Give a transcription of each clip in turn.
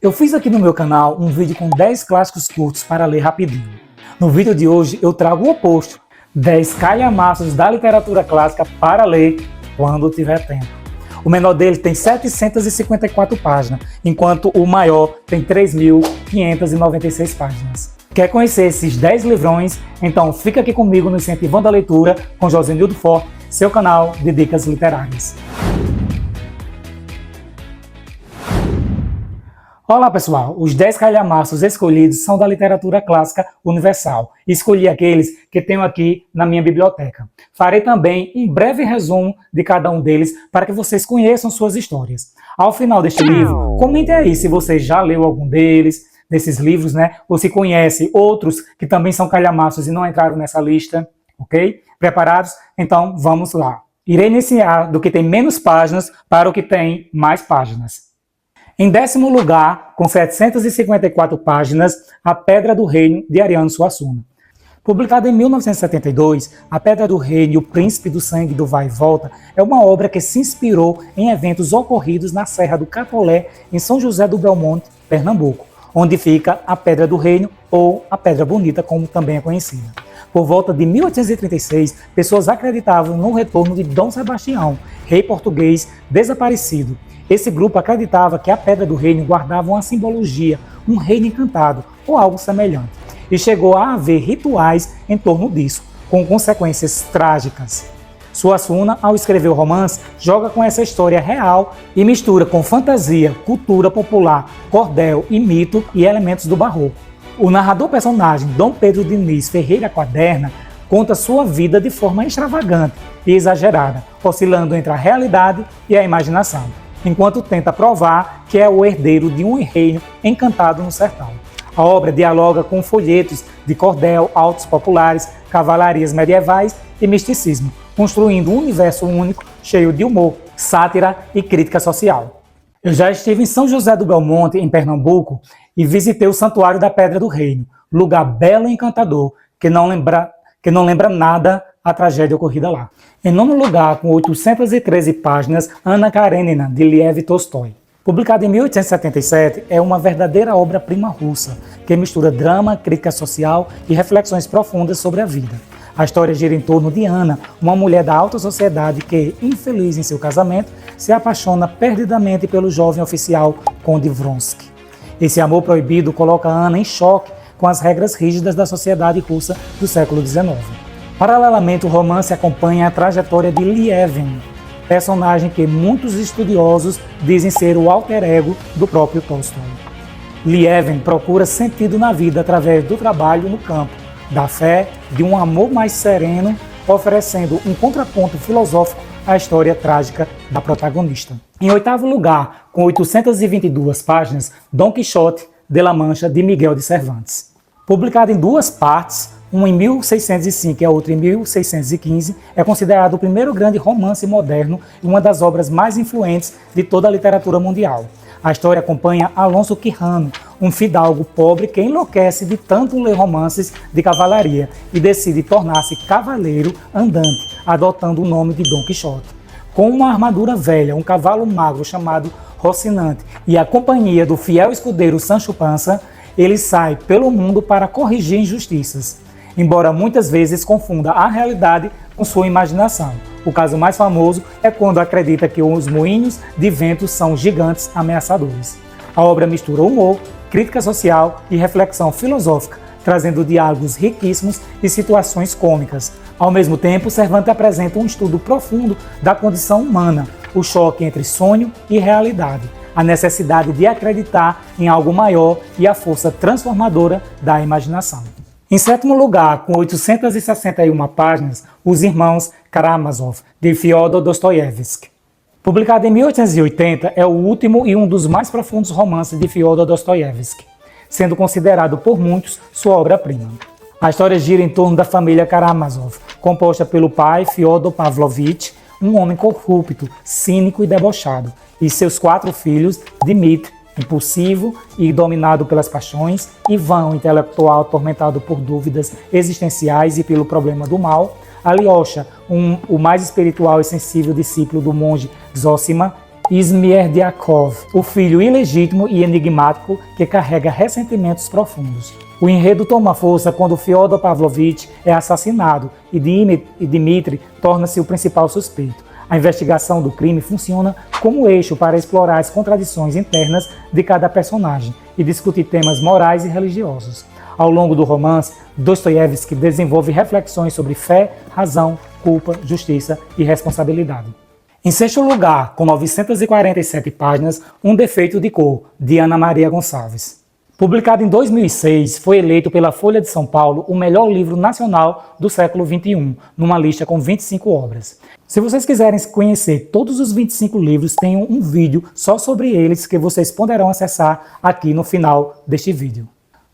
Eu fiz aqui no meu canal um vídeo com 10 clássicos curtos para ler rapidinho. No vídeo de hoje eu trago o oposto, 10 calhamaços da literatura clássica para ler quando tiver tempo. O menor dele tem 754 páginas, enquanto o maior tem 3.596 páginas. Quer conhecer esses 10 livrões? Então fica aqui comigo no Incentivando a Leitura com Josenildo Forte, seu canal de dicas literárias. Olá pessoal, os 10 calhamaços escolhidos são da literatura clássica universal. Escolhi aqueles que tenho aqui na minha biblioteca. Farei também um breve resumo de cada um deles para que vocês conheçam suas histórias. Ao final deste livro, comente aí se você já leu algum desses livros, ou se conhece outros que também são calhamaços e não entraram nessa lista, ok? Preparados? Então vamos lá. Irei iniciar do que tem menos páginas para o que tem mais páginas. Em 10º lugar, com 754 páginas, A Pedra do Reino, de Ariano Suassuna. Publicada em 1972, A Pedra do Reino e o Príncipe do Sangue do Vai e Volta é uma obra que se inspirou em eventos ocorridos na Serra do Catolé, em São José do Belmonte, Pernambuco, onde fica a Pedra do Reino, ou a Pedra Bonita, como também é conhecida. Por volta de 1836, pessoas acreditavam no retorno de Dom Sebastião, rei português desaparecido. Esse grupo acreditava que a Pedra do Reino guardava uma simbologia, um reino encantado ou algo semelhante, e chegou a haver rituais em torno disso, com consequências trágicas. Suassuna, ao escrever o romance, joga com essa história real e mistura com fantasia, cultura popular, cordel e mito e elementos do barroco. O narrador-personagem Dom Pedro Diniz Ferreira Quaderna conta sua vida de forma extravagante e exagerada, oscilando entre a realidade e a imaginação, enquanto tenta provar que é o herdeiro de um reino encantado no sertão. A obra dialoga com folhetos de cordel, autos populares, cavalarias medievais e misticismo, construindo um universo único, cheio de humor, sátira e crítica social. Eu já estive em São José do Belmonte, em Pernambuco, e visitei o Santuário da Pedra do Reino, lugar belo e encantador, que não lembra nada a tragédia ocorrida lá. Em 9º lugar, com 813 páginas, Anna Karenina, de Lev Tolstói. Publicada em 1877, é uma verdadeira obra-prima russa, que mistura drama, crítica social e reflexões profundas sobre a vida. A história gira em torno de Anna, uma mulher da alta sociedade que, infeliz em seu casamento, se apaixona perdidamente pelo jovem oficial Conde Vronsky. Esse amor proibido coloca Anna em choque com as regras rígidas da sociedade russa do século XIX. Paralelamente, o romance acompanha a trajetória de Lieven, personagem que muitos estudiosos dizem ser o alter ego do próprio Tolstói. Lieven procura sentido na vida através do trabalho no campo, da fé, de um amor mais sereno, oferecendo um contraponto filosófico à história trágica da protagonista. Em 8º lugar, com 822 páginas, Dom Quixote de La Mancha, de Miguel de Cervantes. Publicado em duas partes, uma em 1605 e a outra em 1615, é considerado o primeiro grande romance moderno e uma das obras mais influentes de toda a literatura mundial. A história acompanha Alonso Quijano, um fidalgo pobre que enlouquece de tanto ler romances de cavalaria e decide tornar-se cavaleiro andante, adotando o nome de Dom Quixote. Com uma armadura velha, um cavalo magro chamado Rocinante e a companhia do fiel escudeiro Sancho Panza, ele sai pelo mundo para corrigir injustiças, embora muitas vezes confunda a realidade com sua imaginação. O caso mais famoso é quando acredita que os moinhos de vento são gigantes ameaçadores. A obra mistura humor, crítica social e reflexão filosófica, trazendo diálogos riquíssimos e situações cômicas. Ao mesmo tempo, Cervantes apresenta um estudo profundo da condição humana, o choque entre sonho e realidade, a necessidade de acreditar em algo maior e a força transformadora da imaginação. Em 7º lugar, com 861 páginas, Os Irmãos Karamazov, de Fyodor Dostoiévski. Publicado em 1880, é o último e um dos mais profundos romances de Fyodor Dostoiévski, sendo considerado por muitos sua obra-prima. A história gira em torno da família Karamazov, composta pelo pai Fyodor Pavlovich, um homem corrupto, cínico e debochado, e seus 4 filhos, Dmitri, impulsivo e dominado pelas paixões, Ivan, intelectual atormentado por dúvidas existenciais e pelo problema do mal, Alyosha, o mais espiritual e sensível discípulo do monge Zosima, Smerdyakov, o filho ilegítimo e enigmático que carrega ressentimentos profundos. O enredo toma força quando Fyodor Pavlovich é assassinado e Dmitri torna-se o principal suspeito. A investigação do crime funciona como eixo para explorar as contradições internas de cada personagem e discutir temas morais e religiosos. Ao longo do romance, Dostoiévski desenvolve reflexões sobre fé, razão, culpa, justiça e responsabilidade. Em sexto lugar, com 947 páginas, Um Defeito de Cor, de Ana Maria Gonçalves. Publicado em 2006, foi eleito pela Folha de São Paulo o melhor livro nacional do século XXI, numa lista com 25 obras. Se vocês quiserem conhecer todos os 25 livros, tem um vídeo só sobre eles que vocês poderão acessar aqui no final deste vídeo.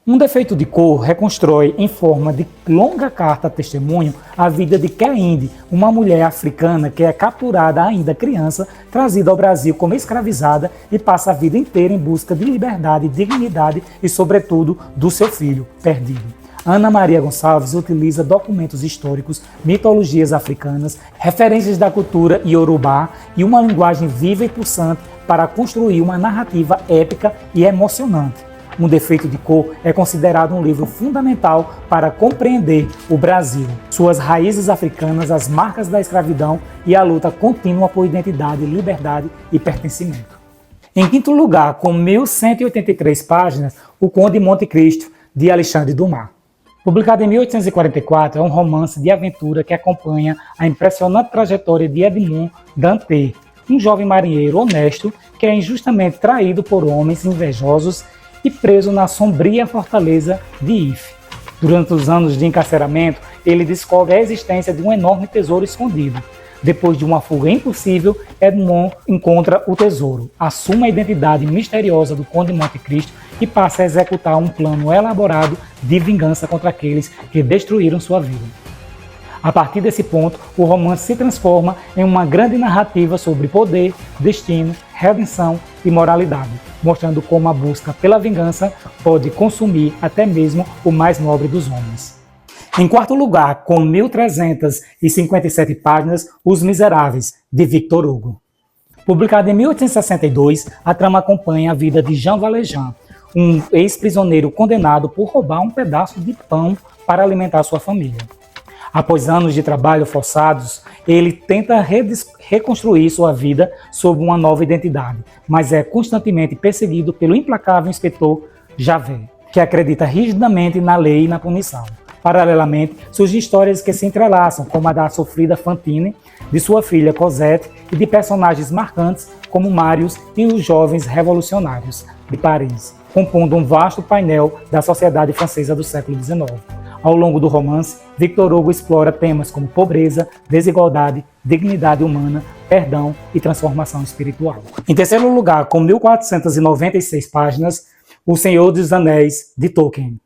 Um Defeito de Cor reconstrói em forma de longa carta-testemunho a vida de Keinde, uma mulher africana que é capturada ainda criança, trazida ao Brasil como escravizada e passa a vida inteira em busca de liberdade, dignidade e, sobretudo, do seu filho perdido. Ana Maria Gonçalves utiliza documentos históricos, mitologias africanas, referências da cultura iorubá e uma linguagem viva e pulsante para construir uma narrativa épica e emocionante. Um Defeito de Cor é considerado um livro fundamental para compreender o Brasil, suas raízes africanas, as marcas da escravidão e a luta contínua por identidade, liberdade e pertencimento. Em quinto lugar, com 1183 páginas, O Conde de Monte Cristo, de Alexandre Dumas. Publicado em 1844, é um romance de aventura que acompanha a impressionante trajetória de Edmond Dantès, um jovem marinheiro honesto que é injustamente traído por homens invejosos e preso na sombria fortaleza de If. Durante os anos de encarceramento, ele descobre a existência de um enorme tesouro escondido. Depois de uma fuga impossível, Edmond encontra o tesouro, assume a identidade misteriosa do Conde de Monte Cristo e passa a executar um plano elaborado de vingança contra aqueles que destruíram sua vida. A partir desse ponto, o romance se transforma em uma grande narrativa sobre poder, destino, redenção e moralidade, mostrando como a busca pela vingança pode consumir até mesmo o mais nobre dos homens. Em quarto lugar, com 1357 páginas, Os Miseráveis, de Victor Hugo. Publicado em 1862, a trama acompanha a vida de Jean Valjean, um ex-prisioneiro condenado por roubar um pedaço de pão para alimentar sua família. Após anos de trabalho forçados, ele tenta reconstruir sua vida sob uma nova identidade, mas é constantemente perseguido pelo implacável inspetor Javert, que acredita rigidamente na lei e na punição. Paralelamente, surgem histórias que se entrelaçam, como a da sofrida Fantine, de sua filha Cosette e de personagens marcantes como Marius e os jovens revolucionários de Paris, compondo um vasto painel da sociedade francesa do século XIX. Ao longo do romance, Victor Hugo explora temas como pobreza, desigualdade, dignidade humana, perdão e transformação espiritual. Em terceiro lugar, com 1496 páginas, O Senhor dos Anéis, de Tolkien.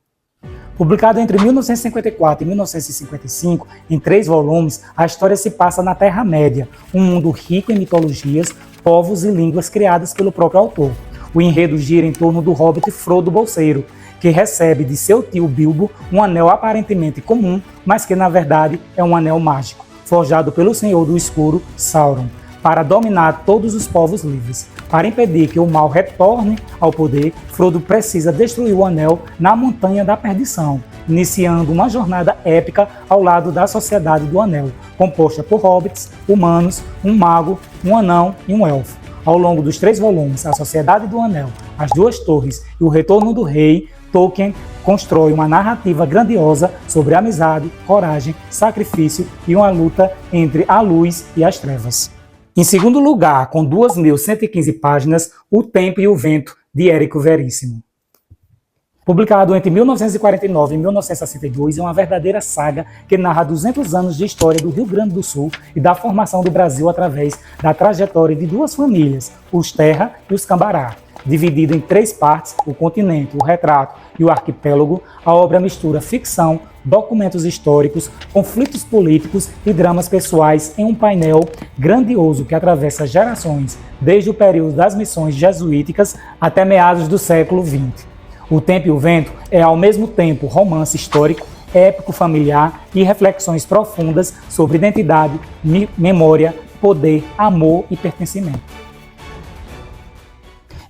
Publicado entre 1954 e 1955, em 3 volumes, a história se passa na Terra-média, um mundo rico em mitologias, povos e línguas criadas pelo próprio autor. O enredo gira em torno do hobbit Frodo Bolseiro, que recebe de seu tio Bilbo um anel aparentemente comum, mas que na verdade é um anel mágico, forjado pelo Senhor do Escuro, Sauron, para dominar todos os povos livres. Para impedir que o mal retorne ao poder, Frodo precisa destruir o anel na Montanha da Perdição, iniciando uma jornada épica ao lado da Sociedade do Anel, composta por hobbits, humanos, um mago, um anão e um elfo. Ao longo dos 3 volumes, A Sociedade do Anel, As Duas Torres e O Retorno do Rei, Tolkien constrói uma narrativa grandiosa sobre amizade, coragem, sacrifício e uma luta entre a luz e as trevas. Em segundo lugar, com 2115 páginas, O Tempo e o Vento, de Érico Veríssimo. Publicado entre 1949 e 1962, é uma verdadeira saga que narra 200 anos de história do Rio Grande do Sul e da formação do Brasil através da trajetória de 2 famílias, os Terra e os Cambará. Dividida em 3 partes, o continente, o retrato e o arquipélago, a obra mistura ficção, documentos históricos, conflitos políticos e dramas pessoais em um painel grandioso que atravessa gerações, desde o período das missões jesuíticas até meados do século XX. O Tempo e o Vento é ao mesmo tempo romance histórico, épico familiar e reflexões profundas sobre identidade, memória, poder, amor e pertencimento.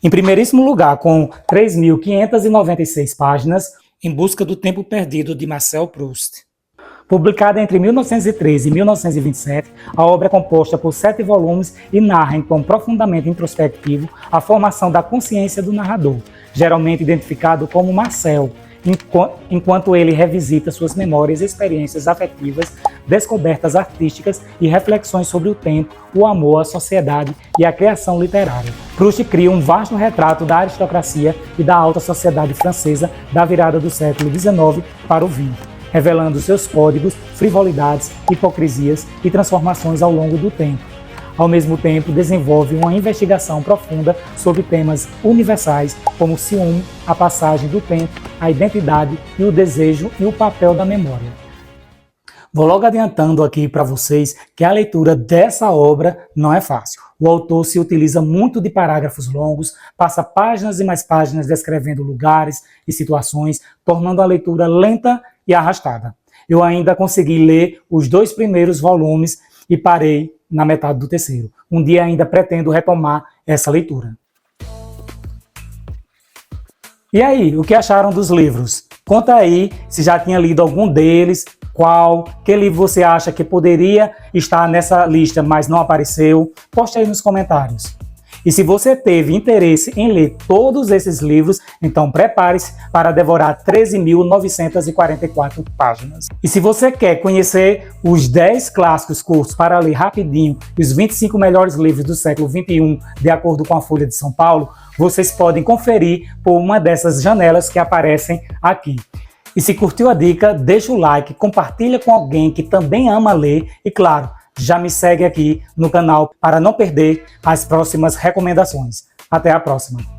Em primeiríssimo lugar, com 3.596 páginas, Em Busca do Tempo Perdido, de Marcel Proust. Publicada entre 1913 e 1927, a obra é composta por 7 volumes e narra em tom profundamente introspectivo a formação da consciência do narrador, geralmente identificado como Marcel, enquanto ele revisita suas memórias e experiências afetivas, descobertas artísticas e reflexões sobre o tempo, o amor, a sociedade e a criação literária. Proust cria um vasto retrato da aristocracia e da alta sociedade francesa da virada do século XIX para o XX, revelando seus códigos, frivolidades, hipocrisias e transformações ao longo do tempo. Ao mesmo tempo, desenvolve uma investigação profunda sobre temas universais como o ciúme, a passagem do tempo, a identidade e o desejo e o papel da memória. Vou logo adiantando aqui para vocês que a leitura dessa obra não é fácil. O autor se utiliza muito de parágrafos longos, passa páginas e mais páginas descrevendo lugares e situações, tornando a leitura lenta e arrastada. Eu ainda consegui ler os 2 primeiros volumes e parei na metade do terceiro. Um dia ainda pretendo retomar essa leitura. E aí, o que acharam dos livros? Conta aí se já tinha lido algum deles, qual, que livro você acha que poderia estar nessa lista, mas não apareceu? Poste aí nos comentários. E se você teve interesse em ler todos esses livros, então prepare-se para devorar 13.944 páginas. E se você quer conhecer os 10 clássicos curtos para ler rapidinho e os 25 melhores livros do século XXI, de acordo com a Folha de São Paulo, vocês podem conferir por uma dessas janelas que aparecem aqui. E se curtiu a dica, deixa o like, compartilha com alguém que também ama ler e, claro, já me segue aqui no canal para não perder as próximas recomendações. Até a próxima!